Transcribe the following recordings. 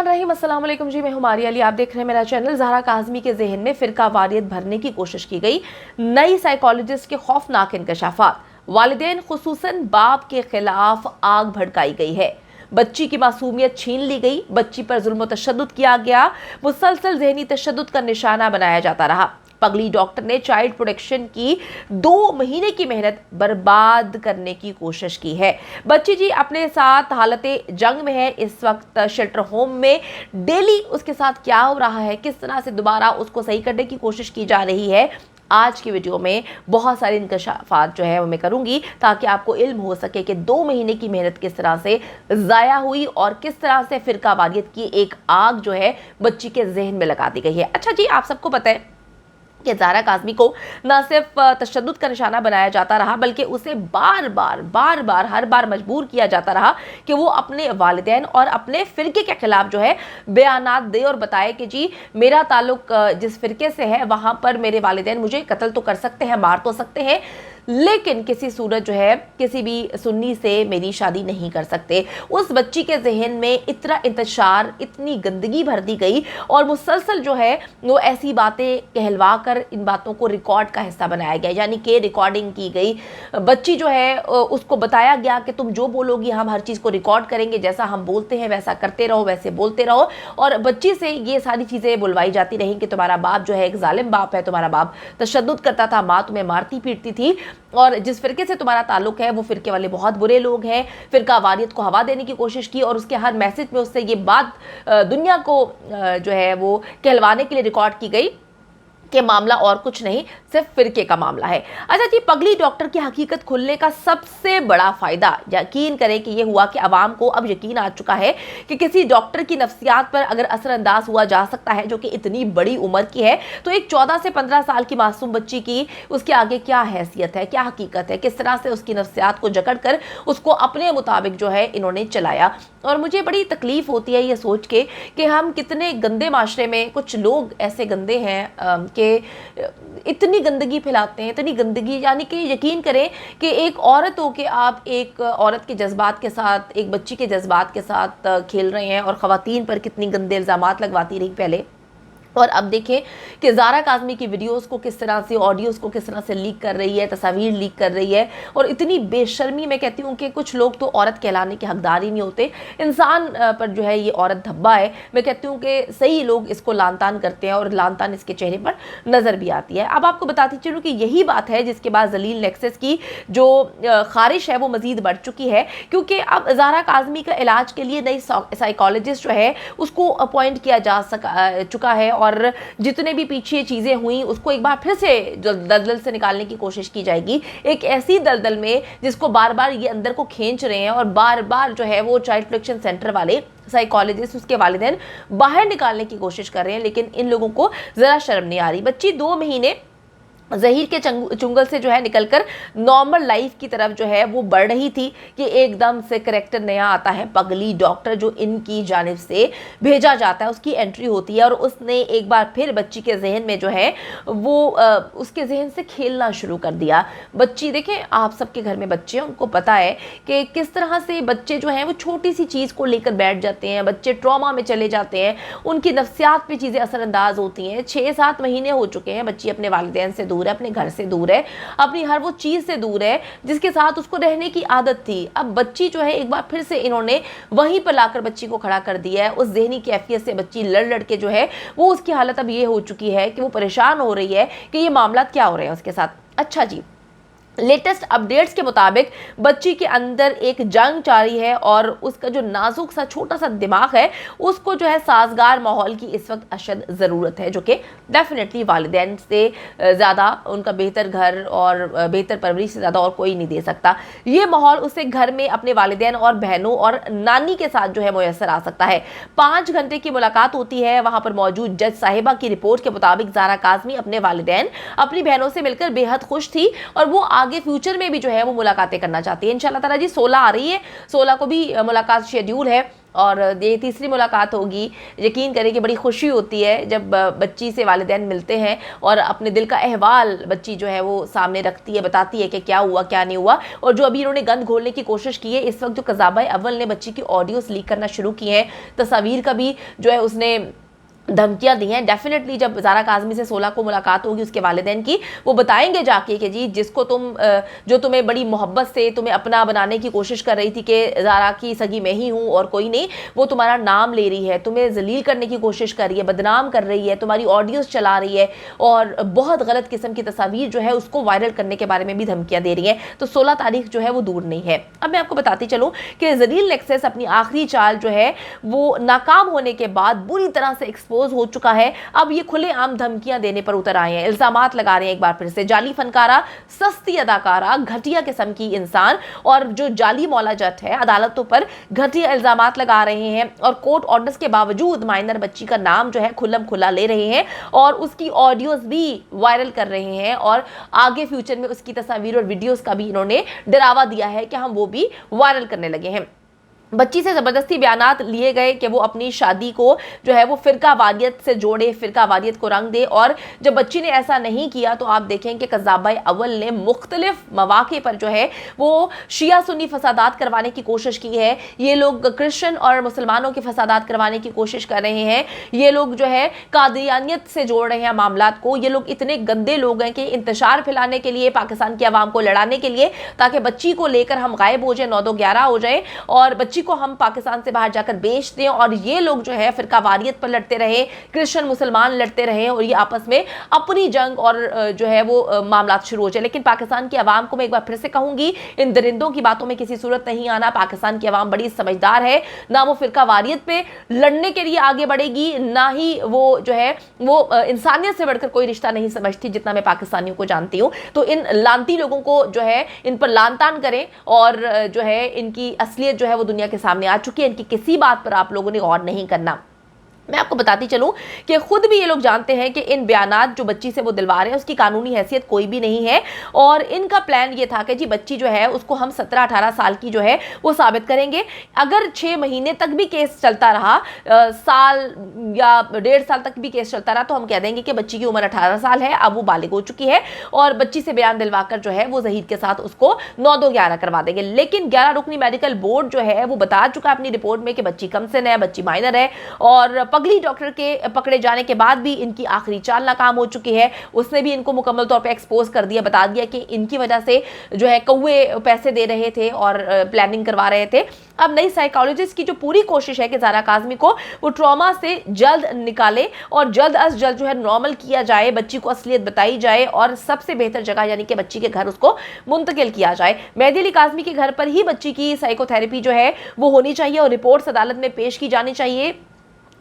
बिस्मिल्लाहिर्रहमानिर्रहीम। अस्सलाम वालेकुम जी, मैं हूं मारिया अली। आप देख रहे हैं मेरा चैनल। ज़हरा काज़मी के जहन में फ़िरका वारियत भरने की कोशिश की गई। नई साइकोलॉजिस्ट के खौफनाक इंकशाफात। वालिदैन खुसूसन बाप के खिलाफ आग भड़काई गई है। बच्ची की मासूमियत छीन ली गई, बच्ची पर जुल्म व तशद्दुद किया गया, मुसलसल ज़हनी तशद्दुद का निशाना बनाया जाता रहा। पगली डॉक्टर ने चाइल्ड प्रोटेक्शन की 2 महीने की मेहनत बर्बाद करने की कोशिश की है। बच्ची जी अपने साथ हालते जंग में है इस वक्त शेल्टर होम में। डेली उसके साथ क्या हो रहा है, किस तरह से दोबारा उसको सही करने की कोशिश की जा रही है, आज की वीडियो में बहुत सारे इंकशाफात जो है वो मैं करूंगी ताकि आपको इल्म हो सके कि 2 महीने की मेहनत किस तरह से ज़ाया हुई और किस तरह से फ़िरका वारियत की एक आग जो है बच्ची के जहन में लगा दी गई है। अच्छा जी, आप सबको पता है कि ज़हरा काज़मी को न सिर्फ तशद्दुद का निशाना बनाया जाता रहा बल्कि उसे बार बार हर बार मजबूर किया जाता रहा कि वो अपने वालिदैन और अपने फ़िरके के खिलाफ जो है बयानात दे और बताए कि जी मेरा ताल्लुक जिस फ़िरके से है वहाँ पर मेरे वालिदैन मुझे कत्ल तो कर सकते हैं, मार तो सकते हैं, लेकिन किसी सूरत जो है किसी भी सुन्नी से मेरी शादी नहीं कर सकते। उस बच्ची के जहन में इतना इंतशार, इतनी गंदगी भर दी गई और मुसलसल जो है वो ऐसी बातें कहलवा कर इन बातों को रिकॉर्ड का हिस्सा बनाया गया, यानी कि रिकॉर्डिंग की गई। बच्ची जो है उसको बताया गया कि तुम जो बोलोगी हम हर चीज़ को रिकॉर्ड करेंगे, जैसा हम बोलते हैं वैसा करते रहो, वैसे बोलते रहो। और बच्ची से ये सारी चीज़ें बुलवाई जाती रहीं कि तुम्हारा बाप जो है एक जालिम बाप है, तुम्हारा बाप तशद्दुद करता था, माँ तुम्हें मारती पीटती थी और जिस फ़िरके से तुम्हारा ताल्लुक है वो फ़िरके वाले बहुत बुरे लोग हैं। फ़िरका वारियत को हवा देने की कोशिश की और उसके हर मैसेज में उससे ये बात दुनिया को जो है वो कहलवाने के लिए रिकॉर्ड की गई कि मामला और कुछ नहीं, सिर्फ फ़िरके का मामला है। अच्छा जी, पगली डॉक्टर की हकीकत खुलने का सबसे बड़ा फ़ायदा, यकीन करें कि ये हुआ कि आवाम को अब यकीन आ चुका है कि किसी डॉक्टर की नफ्सियात पर अगर असरअंदाज हुआ जा सकता है जो कि इतनी बड़ी उम्र की है, तो एक 14 से 15 साल की मासूम बच्ची की उसके आगे क्या हैसियत है, क्या हकीकत है, किस तरह से उसकी नफ्सियात को जकड़ कर उसको अपने मुताबिक जो है इन्होंने चलाया। और मुझे बड़ी तकलीफ़ होती है ये सोच के कि हम कितने गंदे माशरे में कुछ लोग ऐसे गंदे हैं कि इतनी गंदगी फैलाते हैं, इतनी गंदगी, यानी कि यकीन करें कि एक औरत हो के आप एक औरत के जज्बात के साथ, एक बच्ची के जज्बात के साथ खेल रहे हैं और ख़वातीन पर कितनी गंदे इल्ज़ामात लगवाती रही पहले। और अब देखें कि ज़हरा काज़मी की वीडियोस को किस तरह से, ऑडियोज़ को किस तरह से लीक कर रही है, तस्वीर लीक कर रही है। और इतनी बेशर्मी, मैं कहती हूँ कि कुछ लोग तो औरत कहलाने के हकदार ही नहीं होते। इंसान पर जो है ये औरत धब्बा है। मैं कहती हूँ कि सही लोग इसको लान तान करते हैं और लान तान इसके चेहरे पर नज़र भी आती है। अब आपको बताती चलूँ कि यही बात है जिसके बाद जलील नेक्सस की जो खारिश है वो मज़ीद बढ़ चुकी है, क्योंकि अब ज़हरा काज़मी का इलाज के लिए नई साइकोलॉजिस्ट जो है उसको अपॉइंट किया जा चुका है और जितने भी पीछे चीज़ें हुई उसको एक बार फिर से दलदल से निकालने की कोशिश की जाएगी, एक ऐसी दलदल में जिसको बार बार ये अंदर को खींच रहे हैं और बार बार जो है वो चाइल्ड प्रोटेक्शन सेंटर वाले साइकोलॉजिस्ट, उसके वालिदैन बाहर निकालने की कोशिश कर रहे हैं, लेकिन इन लोगों को ज़रा शर्म नहीं आ रही। बच्ची 2 महीने ज़हीर के चुंगल से जो है निकलकर नॉर्मल लाइफ की तरफ जो है वो बढ़ रही थी कि एकदम से करेक्टर नया आता है। पगली डॉक्टर जो इनकी जानिब से भेजा जाता है उसकी एंट्री होती है और उसने एक बार फिर बच्ची के जहन में जो है वो उसके जहन से खेलना शुरू कर दिया। बच्ची, देखें आप सबके घर में बच्चे हैं, उनको पता है कि किस तरह से बच्चे जो हैं वो छोटी सी चीज़ को लेकर बैठ जाते हैं, बच्चे ट्रॉमा में चले जाते हैं, उनकी नफ्सियात पे चीज़ें असरअंदाज होती हैं। 6-7 महीने हो चुके हैं, बच्ची अपने वालिदैन से दूर है, अपने घर से दूर है, अपनी हर वो चीज़ से दूर है जिसके साथ उसको रहने की आदत थी। अब बच्ची जो है एक बार फिर से इन्होंने वहीं पर लाकर बच्ची को खड़ा कर दिया है। उस ज़हनी कैफियत से बच्ची लड़ के जो है वो उसकी हालत अब ये हो चुकी है कि वो परेशान हो रही है कि ये मामला क्या हो रहे हैं उसके साथ। अच्छा जी, लेटेस्ट अपडेट्स के मुताबिक बच्ची के अंदर एक जंग जारी है और उसका जो नाजुक सा छोटा सा दिमाग है उसको जो है साजगार माहौल की इस वक्त अशद ज़रूरत है, जो कि डेफिनेटली वालिदैन से ज़्यादा, उनका बेहतर घर और बेहतर परवरिश से ज़्यादा और कोई नहीं दे सकता। ये माहौल उसे घर में अपने वालिदैन और बहनों और नानी के साथ जो है मुयस्सर आ सकता है। 5 घंटे की मुलाकात होती है। वहाँ पर मौजूद जज साहिबा की रिपोर्ट के मुताबिक ज़हरा काज़मी अपने वालिदैन, अपनी बहनों से मिलकर बेहद खुश थी और वो आगे फ्यूचर में भी जो है वो मुलाकातें करना चाहती है। इंशाल्लाह ताला जी 16 आ रही है, 16 को भी मुलाकात शेड्यूल है اور یہ تیسری ملاقات ہوگی. یقین کریں کہ بڑی خوشی ہوتی ہے جب بچی سے والدین ملتے ہیں اور اپنے دل کا احوال بچی جو ہے وہ سامنے رکھتی ہے, بتاتی ہے کہ کیا ہوا کیا نہیں ہوا. اور جو ابھی انہوں نے گند گھولنے کی کوشش کی ہے, اس وقت جو قذافہ اول نے بچی کی آڈیوز لیک کرنا شروع کی ہیں, تصاویر کا بھی جو ہے اس نے دھمکیاں دی ہیں. ڈیفینیٹلی جب زہرا کاظمی سے 16 کو ملاقات ہوگی اس کے والدین کی, وہ بتائیں گے جا کے کہ جی جس کو جو تمہیں بڑی محبت سے تمہیں اپنا بنانے کی کوشش کر رہی تھی کہ زہرا کی سگی میں ہی ہوں اور کوئی نہیں, وہ تمہارا نام لے رہی ہے, تمہیں ذلیل کرنے کی کوشش کر رہی ہے, بدنام کر رہی ہے, تمہاری آڈیوز چلا رہی ہے اور بہت غلط قسم کی تصاویر جو ہے اس کو وائرل کرنے کے بارے میں بھی دھمکیاں دے رہی ہیں. تو 16 تاریخ جو ہے وہ دور نہیں ہے. اب میں آپ کو بتاتی چلوں کہ ذلیل نیکسس اپنی آخری چال جو ہے وہ ناکام ہونے کے بعد بری طرح سے ایکسپوز ہو چکا ہے. اب یہ کھلے عام دھمکیاں دینے پر اتر آئے ہیں, الزامات لگا رہے ہیں ایک بار پھر سے. جعلی فنکارہ, سستی اداکارہ, گھٹیا قسم کی انسان اور جو جعلی مولا جٹ ہے, عدالتوں پر گھٹیا الزامات لگا رہے ہیں اور کورٹ آرڈرز کے باوجود مائنر بچی کا نام جو ہے کھلم کھلا لے رہے ہیں اور اس کی آڈیوز بھی وائرل کر رہے ہیں اور آگے فیوچر میں اس کی تصاویر اور ویڈیوز کا بھی انہوں نے ڈراوا دیا ہے کہ ہم وہ بھی وائرل کرنے لگے ہیں. بچی سے زبردستی بیانات لیے گئے کہ وہ اپنی شادی کو جو ہے وہ فرقہ واریت سے جوڑے, فرقہ واریت کو رنگ دے, اور جب بچی نے ایسا نہیں کیا تو آپ دیکھیں کہ قذافہ اول نے مختلف مواقع پر جو ہے وہ شیعہ سنی فسادات کروانے کی کوشش کی ہے. یہ لوگ کرسچن اور مسلمانوں کے فسادات کروانے کی کوشش کر رہے ہیں, یہ لوگ جو ہے قادیانیت سے جوڑ رہے ہیں معاملات کو. یہ لوگ اتنے گندے لوگ ہیں کہ انتشار پھیلانے کے لیے, پاکستان کی عوام کو لڑانے کے لیے, تاکہ بچی کو لے کر ہم غائب ہو جائیں, 9-2-11 ہو جائیں اور بچی کو ہم پاکستان سے باہر جا کر بیچ دیں, اور یہ لوگ جو ہے فرقہ واریت پر لڑتے رہے, کرسچن مسلمان لڑتے رہے اور یہ آپس میں اپنی جنگ اور جو ہے وہ معاملات شروع ہو جائے. لیکن پاکستان کی عوام کو میں ایک بار پھر سے کہوں گی, ان درندوں کی باتوں میں کسی صورت نہیں آنا. پاکستان کی عوام بڑی سمجھدار ہے, نہ وہ فرقہ واریت پہ لڑنے کے لیے آگے بڑھے گی, نہ ہی وہ جو ہے وہ انسانیت سے بڑھ کر کوئی رشتہ نہیں سمجھتی جتنا میں پاکستانیوں کو جانتی ہوں. تو ان لانتی لوگوں کو جو ہے ان پر لان تان کریں اور جو ہے ان کی اصلیت جو ہے وہ دنیا کے سامنے آ چکی ہے. ان کی کسی بات پر آپ لوگوں نے غور نہیں کرنا. میں آپ کو بتاتی چلوں کہ خود بھی یہ لوگ جانتے ہیں کہ ان بیانات جو بچی سے وہ دلوا رہے ہیں اس کی قانونی حیثیت کوئی بھی نہیں ہے, اور ان کا پلان یہ تھا کہ جی بچی جو ہے اس کو ہم 17-18 سال کی جو ہے وہ ثابت کریں گے. اگر 6 مہینے تک بھی کیس چلتا رہا, سال یا 1.5 سال تک بھی کیس چلتا رہا, تو ہم کہہ دیں گے کہ بچی کی عمر 18 سال ہے, اب وہ بالغ ہو چکی ہے, اور بچی سے بیان دلوا کر جو ہے وہ ظہیر کے ساتھ اس کو 9-2-11 کروا دیں گے. لیکن 11 رکنی میڈیکل بورڈ جو ہے وہ بتا چکا اپنی رپورٹ میں کہ بچی کم سن ہے, بچی مائنر ہے, اور پگلی ڈاکٹر کے پکڑے جانے کے بعد بھی ان کی آخری چال ناکام ہو چکی ہے. اس نے بھی ان کو مکمل طور پہ ایکسپوز کر دیا, بتا دیا کہ ان کی وجہ سے جو ہے کوے پیسے دے رہے تھے اور پلاننگ کروا رہے تھے. اب نئی سائیکالوجسٹ کی جو پوری کوشش ہے کہ زہرا کاظمی کو وہ ٹراما سے جلد نکالے اور جلد از جلد جو ہے نارمل کیا جائے, بچی کو اصلیت بتائی جائے اور سب سے بہتر جگہ یعنی کہ بچی کے گھر اس کو منتقل کیا جائے. مہدی علی کاظمی کے گھر پر ہی بچی کی سائیکو تھراپی جو ہے وہ ہونی چاہیے اور رپورٹس عدالت میں پیش کی جانی چاہیے.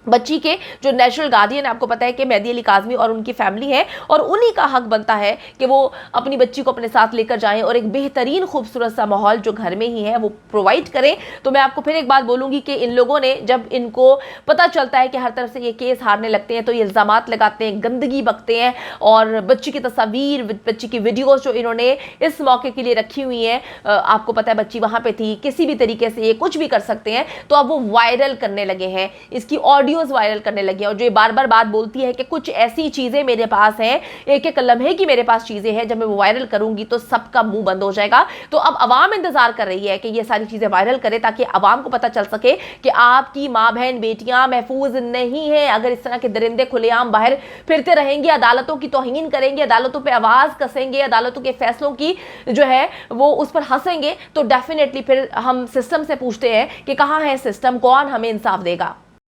بچی کے جو نیچرل گارڈین آپ کو پتا ہے کہ مہدی علی کاظمی اور ان کی فیملی ہے, اور انہی کا حق بنتا ہے کہ وہ اپنی بچی کو اپنے ساتھ لے کر جائیں اور ایک بہترین خوبصورت سا ماحول جو گھر میں ہی ہے وہ پرووائڈ کریں. تو میں آپ کو پھر ایک بات بولوں گی کہ ان لوگوں نے جب ان کو پتہ چلتا ہے کہ ہر طرف سے یہ کیس ہارنے لگتے ہیں تو یہ الزامات لگاتے ہیں, گندگی بکتے ہیں, اور بچی کی تصاویر, بچی کی ویڈیوز جو انہوں نے اس موقع کے لیے رکھی ہوئی ہیں, آپ کو پتا ہے بچی وہاں پہ تھی, کسی بھی طریقے سے یہ کچھ بھی کر سکتے ہیں, تو اب وہ وائرل کرنے لگے ہیں, اس کی آڈیوز وائرل کرنے لگے. اور جو یہ بار بار بات بولتی ہے کہ کچھ ایسی چیزیں میرے پاس ہیں, ایک ایک لمحے کی میرے پاس چیزیں ہیں, جب میں وہ وائرل کروں گی تو سب کا منہ بند ہو جائے گا. تو اب عوام انتظار کر رہی ہے کہ یہ ساری چیزیں وائرل کرے تاکہ عوام کو پتہ چل سکے کہ آپ کی ماں بہن بیٹیاں محفوظ نہیں ہیں. اگر اس طرح کے درندے کھلے عام باہر پھرتے رہیں گے, عدالتوں کی توہین کریں گے, عدالتوں پہ آواز کسیں گے, عدالتوں کے فیصلوں کی جو ہے وہ اس پر ہنسیں گے, تو ڈیفینیٹلی پھر ہم سسٹم سے پوچھتے ہیں کہ کہاں ہے سسٹم, کون ہمیں انصاف دے گا.